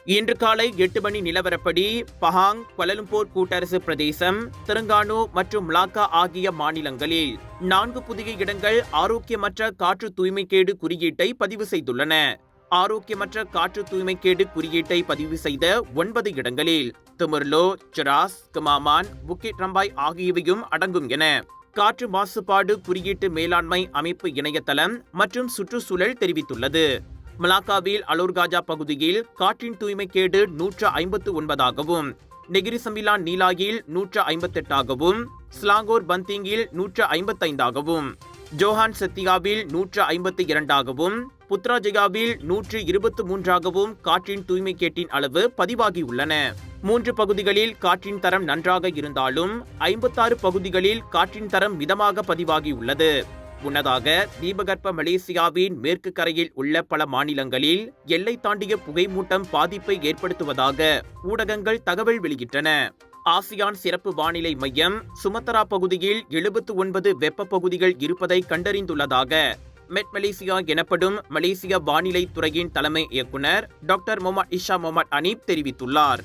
இன்று காலை 8 மணி நிலவரப்படி பஹாங், கோலாலம்பூர் கூட்டரசு பிரதேசம், தெலுங்கானா மற்றும் மலாக்கா ஆகிய மாநிலங்களில் 4 புதிய இடங்கள் ஆரோக்கியமற்ற காற்று தூய்மைக்கேடு குறியீட்டை பதிவு செய்துள்ளன. ஆரோக்கியமற்ற காற்று தூய்மைக்கேடு குறியீட்டை பதிவு செய்த 9 இடங்களில் திமிர்லோ, செராஸ், கமாமான், புக்கிட் ரம்பாய் ஆகியவையும் அடங்கும் என காற்று மாசுபாடு குறியீட்டு மேலாண்மை அமைப்பு இணையதளம் மற்றும் சுற்றுச்சூழல் தெரிவித்துள்ளது. மலாக்காவில் அலோர்காஜா பகுதியில் காற்றின் தூய்மைக்கேடு 159ஆகவும், நெகிரி சம்பிலான் நீலாயில் 158ஆகவும், ஸ்லாங்கோர் பந்திங்கில் 155ஆகவும், ஜோஹான் சத்தியாவில் 152ஆகவும், புத்ராஜயாவில் 123ஆகவும் காற்றின் தூய்மைக்கேட்டின் அளவு பதிவாகியுள்ளன. 3 பகுதிகளில் காற்றின் தரம் நன்றாக இருந்தாலும் 56 பகுதிகளில் காற்றின் தரம் மிதமாக பதிவாகியுள்ளது. முன்னதாக தீபகற்ப மலேசியாவின் மேற்கு கரையில் உள்ள பல மாநிலங்களில் எல்லை தாண்டிய புகைமூட்டம் பாதிப்பை ஏற்படுத்துவதாக ஊடகங்கள் தகவல் வெளியிட்டன. ஆசியான் சிறப்பு வானிலை மையம் சுமத்ரா பகுதியில் 79 வெப்ப பகுதிகள் இருப்பதை கண்டறிந்துள்ளதாக மெட் மலேசியா எனப்படும் மலேசிய வானிலை துறையின் தலைமை இயக்குனர் டாக்டர் முகமது இஷா முகமது அனீப் தெரிவித்துள்ளார்.